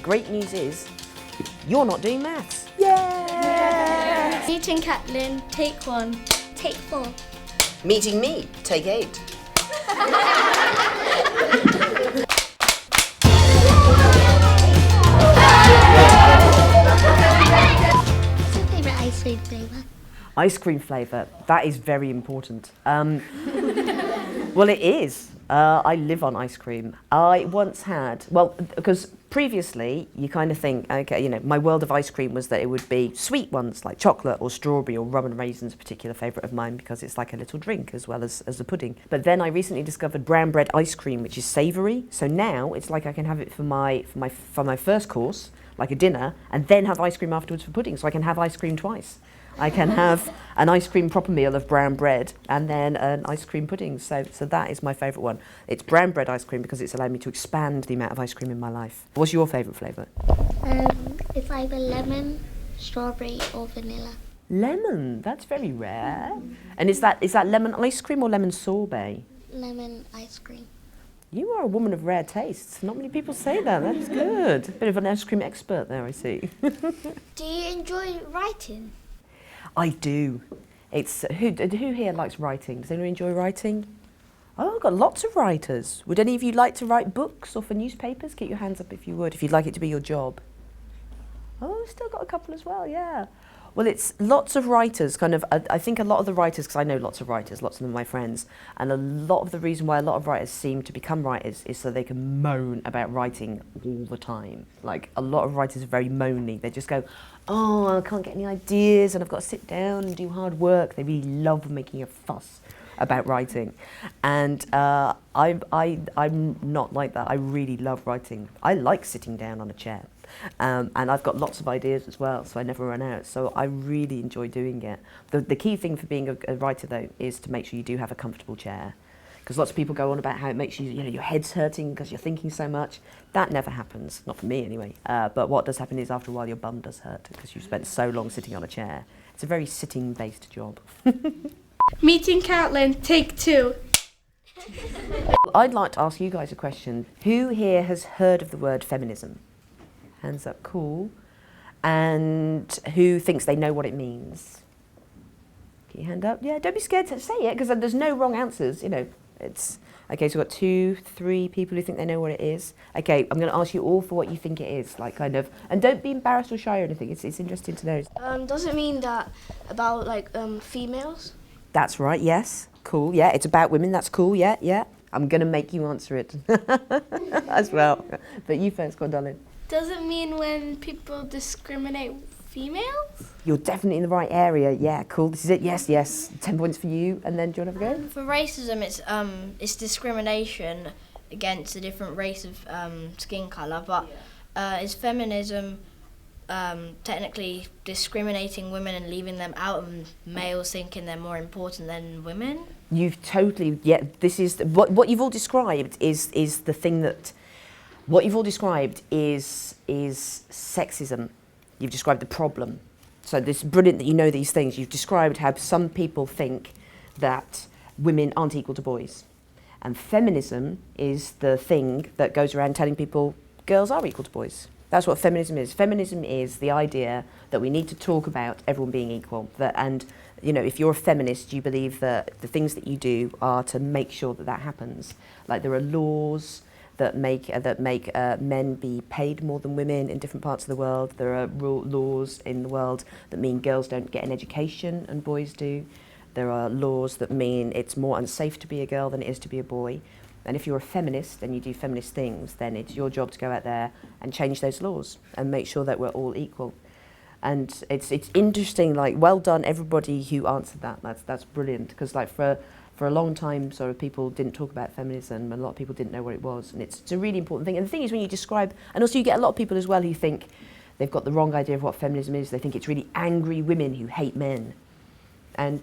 great news is, you're not doing maths. Yay! Meeting Caitlin, take 1. Take 4. Meeting me, take 8. What's your favourite ice cream flavour? Ice cream flavour, that is very important. Well, it is. I live on ice cream. I once had, well, because previously you kind of think, okay, you know, my world of ice cream was that it would be sweet ones like chocolate or strawberry or rum and raisins, a particular favourite of mine because it's like a little drink as well as a pudding. But then I recently discovered brown bread ice cream, which is savoury. So now it's like I can have it for my first course, like a dinner, and then have ice cream afterwards for pudding. So I can have ice cream twice. I can have an ice cream proper meal of brown bread and then an ice cream pudding. So that is my favourite one. It's brown bread ice cream because it's allowed me to expand the amount of ice cream in my life. What's your favourite flavour? It's either lemon, strawberry or vanilla. Lemon, that's very rare. And is that lemon ice cream or lemon sorbet? Lemon ice cream. You are a woman of rare tastes. Not many people say that. That is good. Bit of an ice cream expert there, I see. Do you enjoy writing? I do. It's who here likes writing? Does anyone enjoy writing? Oh, I've got lots of writers. Would any of you like to write books or for newspapers? Get your hands up if you would, if you'd like it to be your job. Oh, still got a couple as well, yeah. Well, it's lots of writers, kind of, I think a lot of the writers, because I know lots of writers, lots of them are my friends, and a lot of the reason why a lot of writers seem to become writers is so they can moan about writing all the time. Like, a lot of writers are very moany. They just go, oh, I can't get any ideas, and I've got to sit down and do hard work. They really love making a fuss about writing. And I'm not like that. I really love writing. I like sitting down on a chair. And I've got lots of ideas as well, so I never run out. So I really enjoy doing it. The key thing for being a writer, though, is to make sure you do have a comfortable chair. Because lots of people go on about how it makes you, your head's hurting because you're thinking so much. That never happens, not for me anyway. But what does happen is after a while your bum does hurt because you've spent so long sitting on a chair. It's a very sitting-based job. Meeting Caitlin, take 2. I'd like to ask you guys a question. Who here has heard of the word feminism? Hands up, cool. And who thinks they know what it means? Get your hand up. Yeah, don't be scared to say it, because there's no wrong answers, you know. It's okay, so we've got 2, 3 people who think they know what it is. Okay, I'm going to ask you all for what you think it is, like kind of, and don't be embarrassed or shy or anything. It's interesting to know. Does it mean that about like females? That's right, yes. Cool, yeah, it's about women, that's cool, yeah, yeah. I'm going to make you answer it as well. But you first, go on, darling. Does it mean when people discriminate females? You're definitely in the right area. Yeah, cool. This is it. Yes, yes. 10 points for you. And then do you want to have a go? For racism, it's discrimination against a different race of skin colour. But is feminism technically discriminating women and leaving them out, and males thinking they're more important than women? You've totally. Yeah. This is what you've all described. Is the thing that. What you've all described is sexism. You've described the problem. So this is brilliant that you know these things. You've described how some people think that women aren't equal to boys. And feminism is the thing that goes around telling people girls are equal to boys. That's what feminism is. Feminism is the idea that we need to talk about everyone being equal. And you know, if you're a feminist, you believe that the things that you do are to make sure that that happens. Like there are laws that make men be paid more than women in different parts of the world. There are laws in the world that mean girls don't get an education and boys do. There are laws that mean it's more unsafe to be a girl than it is to be a boy. And if you're a feminist and you do feminist things, then it's your job to go out there and change those laws and make sure that we're all equal. And it's interesting, like, well done everybody who answered that. That's brilliant, because like for a long time, sort of people didn't talk about feminism, and a lot of people didn't know what it was, and it's a really important thing. And the thing is, when you describe, and also you get a lot of people as well who think they've got the wrong idea of what feminism is. They think it's really angry women who hate men, and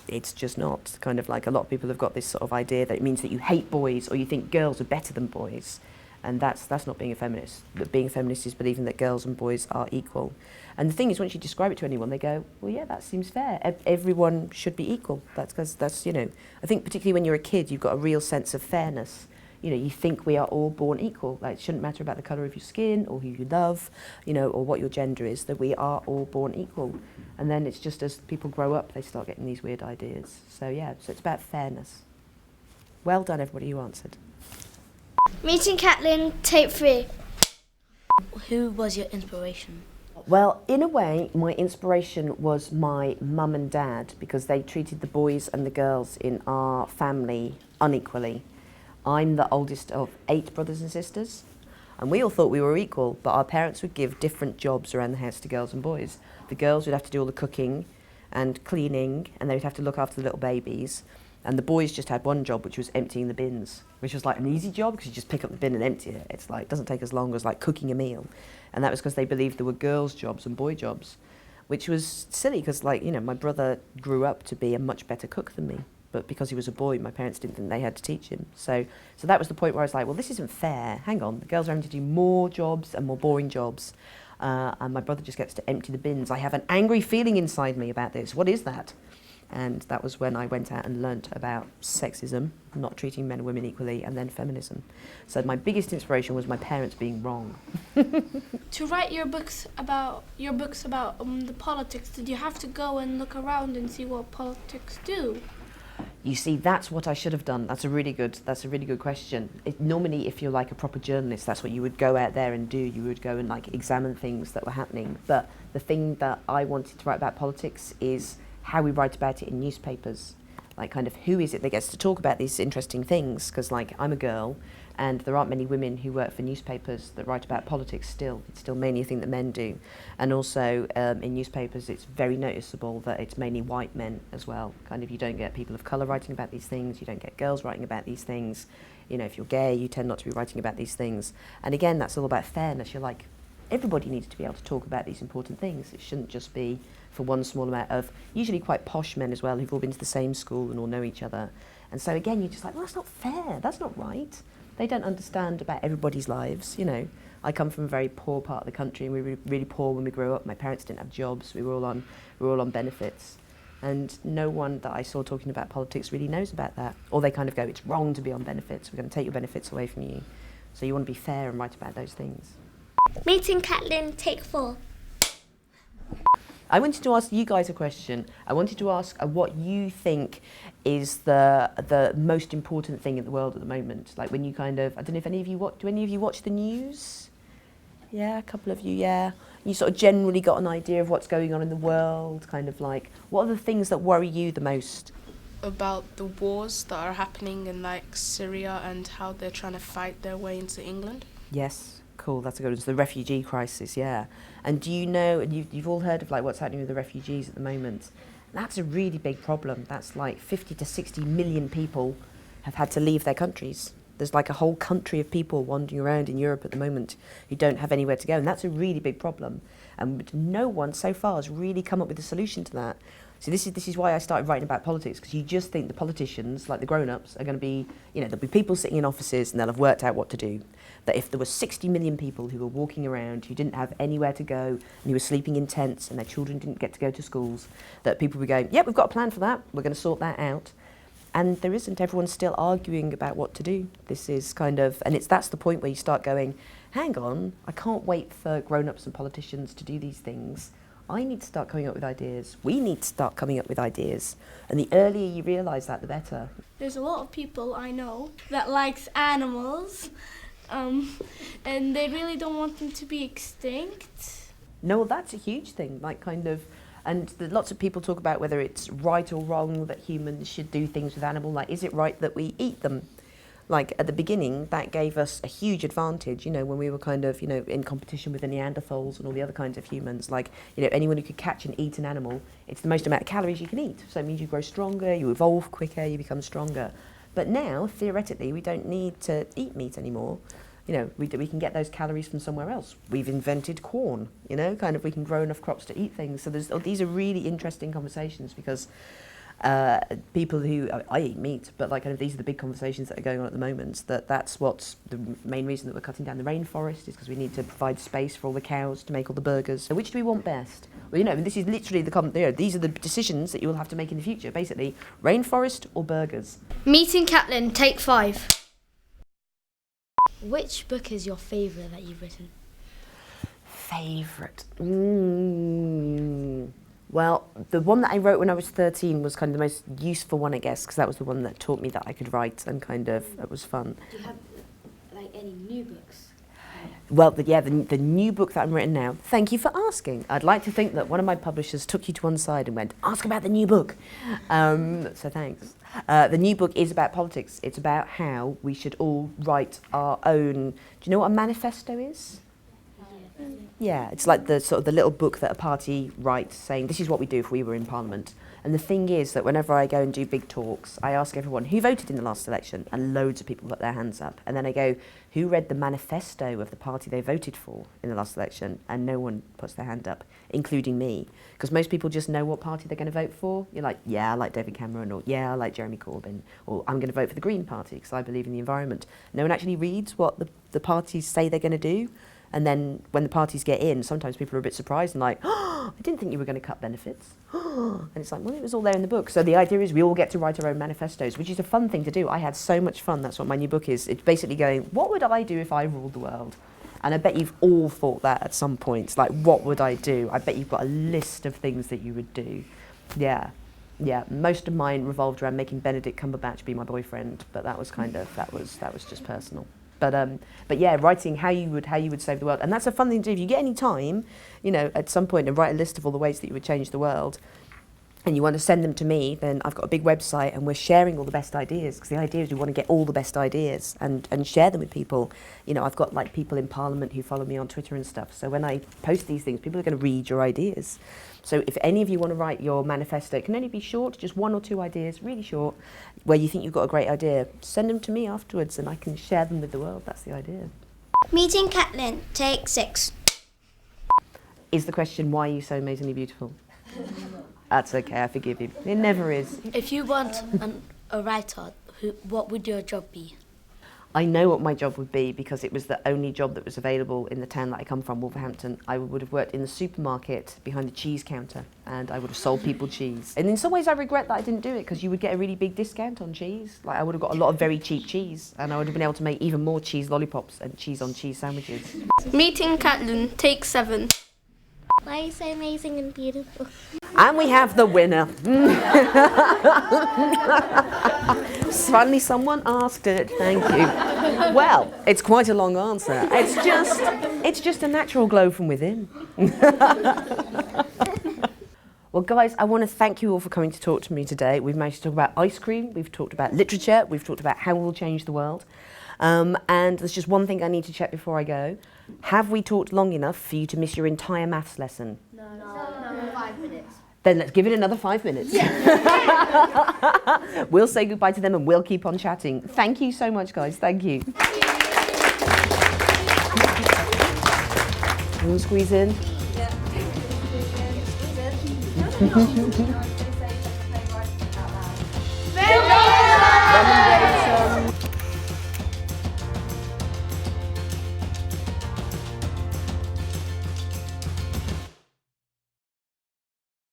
it's just not. Kind of like a lot of people have got this sort of idea that it means that you hate boys or you think girls are better than boys, and that's not being a feminist. But being a feminist is believing that girls and boys are equal. And the thing is, once you describe it to anyone, they go, well, yeah, that seems fair. Everyone should be equal. That's because that's, you know, I think particularly when you're a kid, you've got a real sense of fairness. You know, you think we are all born equal. Like, it shouldn't matter about the colour of your skin or who you love, you know, or what your gender is, that we are all born equal. And then it's just as people grow up, they start getting these weird ideas. So yeah, so it's about fairness. Well done, everybody who answered. Meeting Catelyn, tape 3. Who was your inspiration? Well, in a way, my inspiration was my mum and dad, because they treated the boys and the girls in our family unequally. I'm the oldest of 8 brothers and sisters, and we all thought we were equal, but our parents would give different jobs around the house to girls and boys. The girls would have to do all the cooking and cleaning, and they would have to look after the little babies, and the boys just had one job, which was emptying the bins, which was like an easy job because you just pick up the bin and empty it. It's like, it doesn't take as long as like cooking a meal. And that was because they believed there were girls' jobs and boy jobs, which was silly because, like, you know, my brother grew up to be a much better cook than me. But because he was a boy, my parents didn't think they had to teach him. So that was the point where I was like, well, this isn't fair. Hang on, the girls are having to do more jobs and more boring jobs. And my brother just gets to empty the bins. I have an angry feeling inside me about this. What is that? And that was when I went out and learnt about sexism, not treating men and women equally, and then feminism. So my biggest inspiration was my parents being wrong. To write your books about the politics, did you have to go and look around and see what politics do? You see, that's what I should have done. That's a really good question. Normally, if you're like a proper journalist, that's what you would go out there and do. You would go and like examine things that were happening. But the thing that I wanted to write about politics is how we write about it in newspapers. Like, kind of, who is it that gets to talk about these interesting things? Because, like, I'm a girl, and there aren't many women who work for newspapers that write about politics still. It's still mainly a thing that men do. And also, in newspapers, it's very noticeable that it's mainly white men as well. Kind of, you don't get people of colour writing about these things, you don't get girls writing about these things. You know, if you're gay, you tend not to be writing about these things. And again, that's all about fairness. You're like, everybody needs to be able to talk about these important things. It shouldn't just be for one small amount of, usually quite posh men as well, who've all been to the same school and all know each other. And so again, you're just like, well, that's not fair, that's not right. They don't understand about everybody's lives, you know. I come from a very poor part of the country, and we were really poor when we grew up. My parents didn't have jobs, we were all on benefits. And no one that I saw talking about politics really knows about that. Or they kind of go, it's wrong to be on benefits, we're going to take your benefits away from you. So you want to be fair and write about those things. Meeting Catelyn, take 4. I wanted to ask you guys a question. I wanted to ask what you think is the most important thing in the world at the moment. Like, when you kind of, I don't know if any of you do any of you watch the news? Yeah, a couple of you, yeah. You sort of generally got an idea of what's going on in the world, kind of like, what are the things that worry you the most? About the wars that are happening in like Syria and how they're trying to fight their way into England. Yes. Cool, that's a good one. It's the refugee crisis, yeah. And do you know, and you've all heard of like what's happening with the refugees at the moment. That's a really big problem. That's like 50 to 60 million people have had to leave their countries. There's like a whole country of people wandering around in Europe at the moment who don't have anywhere to go, and that's a really big problem. And no one so far has really come up with a solution to that. So this is why I started writing about politics, because you just think the politicians, like the grown-ups, are going to be, you know, there'll be people sitting in offices and they'll have worked out what to do. That if there were 60 million people who were walking around, who didn't have anywhere to go, and who were sleeping in tents, and their children didn't get to go to schools, that people would go, yep, we've got a plan for that, we're going to sort that out. And there isn't. Everyone's still arguing about what to do. This is kind of, and that's the point where you start going, hang on, I can't wait for grown-ups and politicians to do these things. I need to start coming up with ideas. We need to start coming up with ideas. And the earlier you realise that, the better. There's a lot of people I know that likes animals, and they really don't want them to be extinct. No, well, that's a huge thing, like kind of, and lots of people talk about whether it's right or wrong that humans should do things with animals. Like, is it right that we eat them? Like, at the beginning, that gave us a huge advantage, you know, when we were kind of, you know, in competition with the Neanderthals and all the other kinds of humans. Like, you know, anyone who could catch and eat an animal, it's the most amount of calories you can eat. So it means you grow stronger, you evolve quicker, you become stronger. But now, theoretically, we don't need to eat meat anymore. You know, we can get those calories from somewhere else. We've invented corn, you know, kind of, we can grow enough crops to eat things. So these are really interesting conversations, because people who, I eat meat, but like kind of these are the big conversations that are going on at the moment, that's what's the main reason that we're cutting down the rainforest, is because we need to provide space for all the cows to make all the burgers. So which do we want best? Well, you know, this is literally these are the decisions that you will have to make in the future, basically, rainforest or burgers. Meeting Catelyn, take 5. Which book is your favourite that you've written? Favourite? Well, the one that I wrote when I was 13 was kind of the most useful one, I guess, because that was the one that taught me that I could write and kind of, it was fun. Do you have like any new books? Well, the new book that I'm writing now, thank you for asking. I'd like to think that one of my publishers took you to one side and went, ask about the new book. So thanks. The new book is about politics. It's about how we should all write our own, do you know what a manifesto is? Yeah, it's like the sort of the little book that a party writes saying, this is what we do if we were in Parliament. And the thing is that whenever I go and do big talks, I ask everyone, who voted in the last election? And loads of people put their hands up. And then I go, who read the manifesto of the party they voted for in the last election? And no one puts their hand up, including me. Because most people just know what party they're going to vote for. You're like, yeah, I like David Cameron, or yeah, I like Jeremy Corbyn, or I'm going to vote for the Green Party because I believe in the environment. No one actually reads what the parties say they're going to do. And then when the parties get in, sometimes people are a bit surprised and like, oh, I didn't think you were going to cut benefits. And it's like, well, it was all there in the book. So the idea is we all get to write our own manifestos, which is a fun thing to do. I had so much fun. That's what my new book is. It's basically going, what would I do if I ruled the world? And I bet you've all thought that at some point. Like, what would I do? I bet you've got a list of things that you would do. Yeah. Yeah, most of mine revolved around making Benedict Cumberbatch be my boyfriend, but that was kind of, that was just personal. But yeah, writing how you would save the world, and that's a fun thing to do. If you get any time, you know, at some point, and write a list of all the ways that you would change the world, and you want to send them to me, then I've got a big website, and we're sharing all the best ideas. Because the idea is we want to get all the best ideas and share them with people. You know, I've got like people in Parliament who follow me on Twitter and stuff. So when I post these things, people are going to read your ideas. So if any of you want to write your manifesto, it can only be short, just 1 or 2 ideas, really short, where you think you've got a great idea. Send them to me afterwards and I can share them with the world. That's the idea. Meeting Catelyn, take 6. Is the question, why are you so amazingly beautiful? That's okay, I forgive you. It never is. If you weren't a writer, what would your job be? I know what my job would be because it was the only job that was available in the town that I come from, Wolverhampton. I would have worked in the supermarket behind the cheese counter and I would have sold people cheese. And in some ways I regret that I didn't do it because you would get a really big discount on cheese. Like I would have got a lot of very cheap cheese and I would have been able to make even more cheese lollipops and cheese on cheese sandwiches. Meeting Catelyn, take 7. Why are you so amazing and beautiful? And we have the winner. Finally someone asked it, thank you. Well, it's quite a long answer. It's just a natural glow from within. Well, guys, I want to thank you all for coming to talk to me today. We've managed to talk about ice cream, we've talked about literature, we've talked about how we'll change the world. And there's just one thing I need to check before I go. Have we talked long enough for you to miss your entire maths lesson? No, 5 minutes. Then let's give it another 5 minutes. Yeah. We'll say goodbye to them and we'll keep on chatting. Thank you so much, guys. Thank you. You want to squeeze in? Yeah.